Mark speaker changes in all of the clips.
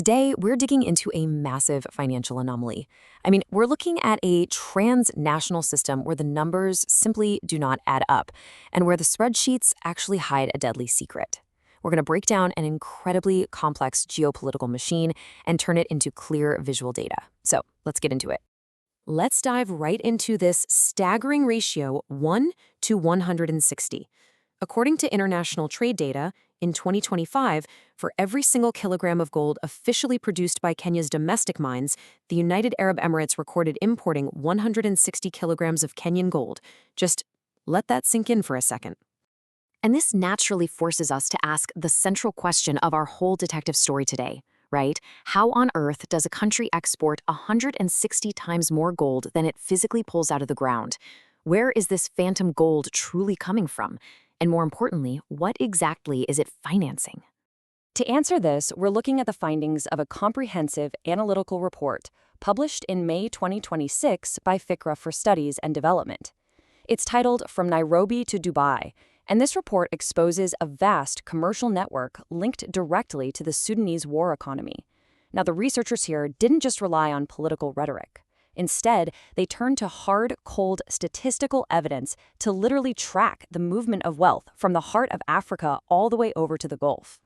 Speaker 1: Today, we're digging into a massive financial anomaly. We're looking at a transnational system where the numbers simply do not add up, and where the spreadsheets actually hide a deadly secret. We're going to break down an incredibly complex geopolitical machine and turn it into clear visual data. So let's get into it. Let's dive right into this staggering ratio 1 to 160. According to international trade data, in 2025, for every single kilogram of gold officially produced by Kenya's domestic mines, the United Arab Emirates recorded importing 160 kilograms of Kenyan gold. Just let that sink in for a second. And this naturally forces us to ask the central question of our whole detective story today, right? How on earth does a country export 160 times more gold than it physically pulls out of the ground? Where is this phantom gold truly coming from? And more importantly, what exactly is it financing? To answer this, we're looking at the findings of a comprehensive analytical report published in May 2026 by Fikra for Studies and Development. It's titled From Nairobi to Dubai, and this report exposes a vast commercial network linked directly to the Sudanese war economy. Now, the researchers here didn't just rely on political rhetoric. Instead, they turned to hard, cold statistical evidence to literally track the movement of wealth from the heart of Africa all the way over to the Gulf.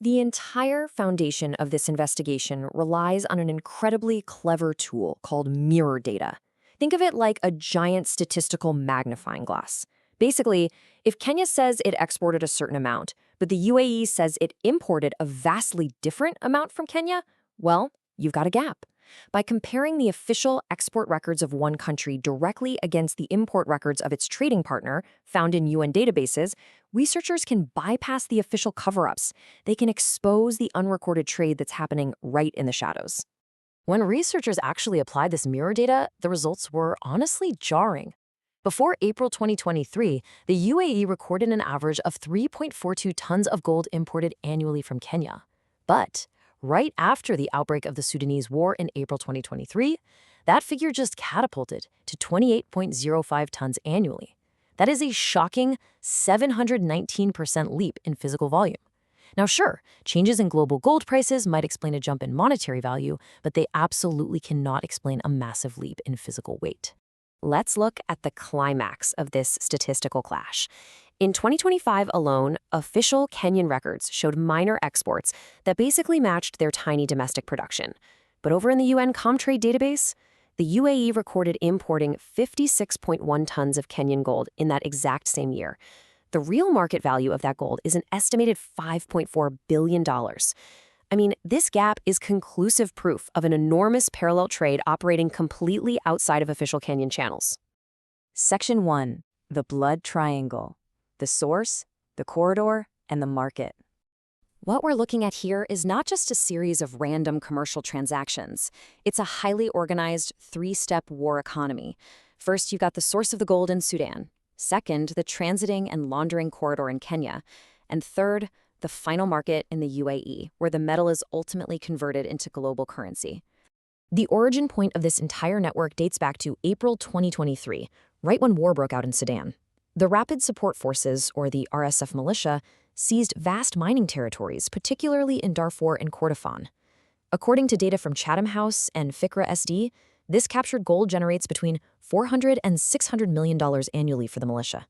Speaker 1: The entire foundation of this investigation relies on an incredibly clever tool called mirror data. Think of it like a giant statistical magnifying glass. Basically, if Kenya says it exported a certain amount, but the UAE says it imported a vastly different amount from Kenya, well, you've got a gap. By comparing the official export records of one country directly against the import records of its trading partner, found in UN databases, researchers can bypass the official cover-ups. They can expose the unrecorded trade that's happening right in the shadows. When researchers actually applied this mirror data, the results were honestly jarring. Before April 2023, the UAE recorded an average of 3.42 tons of gold imported annually from Kenya. But right after the outbreak of the Sudanese war in April 2023, that figure just catapulted to 28.05 tons annually. That is a shocking 719% leap in physical volume. Now sure, changes in global gold prices might explain a jump in monetary value, but they absolutely cannot explain a massive leap in physical weight. Let's look at the climax of this statistical clash. In 2025 alone, official Kenyan records showed minor exports that basically matched their tiny domestic production. But over in the UN Comtrade database, the UAE recorded importing 56.1 tons of Kenyan gold in that exact same year. The real market value of that gold is an estimated $5.4 billion. This gap is conclusive proof of an enormous parallel trade operating completely outside of official Kenyan channels. Section 1. The Blood Triangle. The source, the corridor, and the market. What we're looking at here is not just a series of random commercial transactions. It's a highly organized, three-step war economy. First, you've got the source of the gold in Sudan. Second, the transiting and laundering corridor in Kenya. And third, the final market in the UAE, where the metal is ultimately converted into global currency. The origin point of this entire network dates back to April 2023, right when war broke out in Sudan. The Rapid Support Forces, or the RSF militia, seized vast mining territories, particularly in Darfur and Kordofan. According to data from Chatham House and FikraSD, this captured gold generates between $400 and $600 million annually for the militia.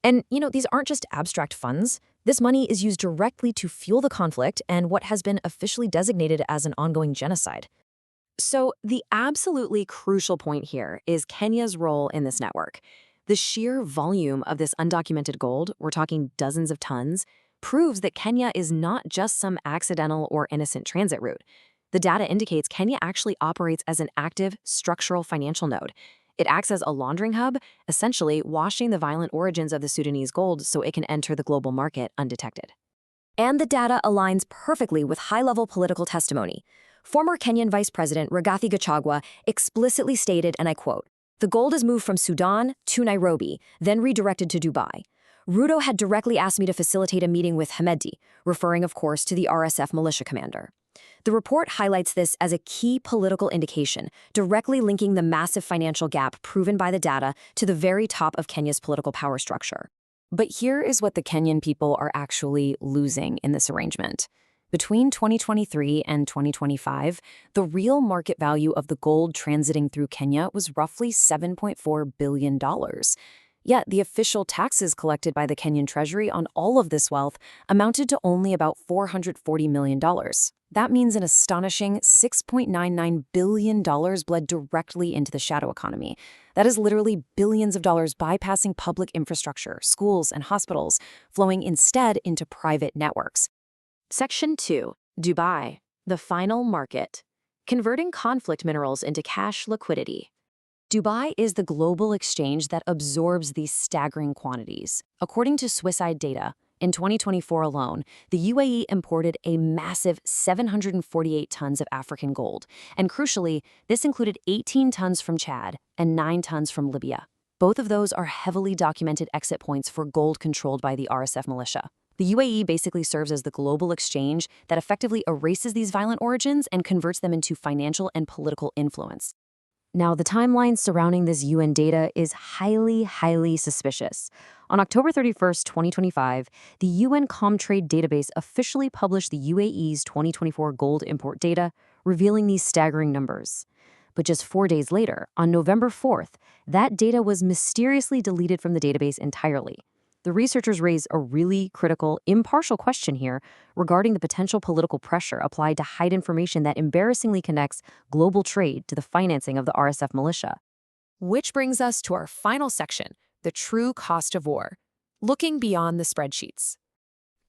Speaker 1: And, these aren't just abstract funds. This money is used directly to fuel the conflict and what has been officially designated as an ongoing genocide. So the absolutely crucial point here is Kenya's role in this network. The sheer volume of this undocumented gold, we're talking dozens of tons, proves that Kenya is not just some accidental or innocent transit route. The data indicates Kenya actually operates as an active structural financial node. It acts as a laundering hub, essentially washing the violent origins of the Sudanese gold so it can enter the global market undetected. And the data aligns perfectly with high-level political testimony. Former Kenyan Vice President Rigathi Gachagua explicitly stated, and I quote, "The gold is moved from Sudan to Nairobi, then redirected to Dubai. Ruto had directly asked me to facilitate a meeting with Hamedi," referring, of course, to the RSF militia commander. The report highlights this as a key political indication, directly linking the massive financial gap proven by the data to the very top of Kenya's political power structure. But here is what the Kenyan people are actually losing in this arrangement. Between 2023 and 2025, the real market value of the gold transiting through Kenya was roughly $7.4 billion. Yet the official taxes collected by the Kenyan Treasury on all of this wealth amounted to only about $440 million. That means an astonishing $6.99 billion bled directly into the shadow economy. That is literally billions of dollars bypassing public infrastructure, schools, and hospitals, flowing instead into private networks. Section 2. Dubai, the final market. Converting conflict minerals into cash liquidity. Dubai is the global exchange that absorbs these staggering quantities. According to Swisside data, in 2024 alone, the UAE imported a massive 748 tons of African gold, and crucially, this included 18 tons from Chad and 9 tons from Libya. Both of those are heavily documented exit points for gold controlled by the RSF militia. The UAE basically serves as the global exchange that effectively erases these violent origins and converts them into financial and political influence. Now, the timeline surrounding this UN data is highly suspicious. On October 31st, 2025, the UN Comtrade database officially published the UAE's 2024 gold import data, revealing these staggering numbers. But just 4 days later, on November 4th, that data was mysteriously deleted from the database entirely. The researchers raise a really critical, impartial question here regarding the potential political pressure applied to hide information that embarrassingly connects global trade to the financing of the RSF militia. Which brings us to our final section, the true cost of war, looking beyond the spreadsheets.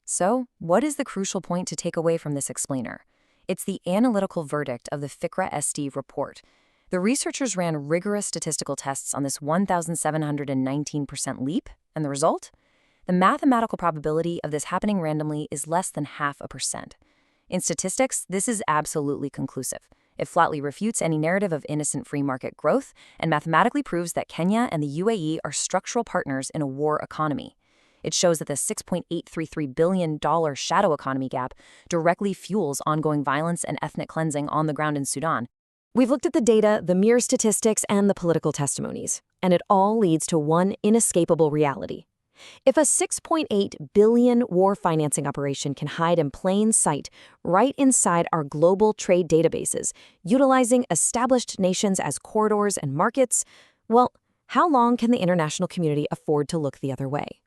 Speaker 1: So, what is the crucial point to take away from this explainer? It's the analytical verdict of the FikraSD report. The researchers ran rigorous statistical tests on this 1,719% leap, and the result? The mathematical probability of this happening randomly is less than 0.5%. In statistics, this is absolutely conclusive. It flatly refutes any narrative of innocent free market growth and mathematically proves that Kenya and the UAE are structural partners in a war economy. It shows that the $6.833 billion shadow economy gap directly fuels ongoing violence and ethnic cleansing on the ground in Sudan. We've looked at the data, the mere statistics, and the political testimonies, and it all leads to one inescapable reality. If a $6.8 billion war financing operation can hide in plain sight right inside our global trade databases, utilizing established nations as corridors and markets, well, how long can the international community afford to look the other way?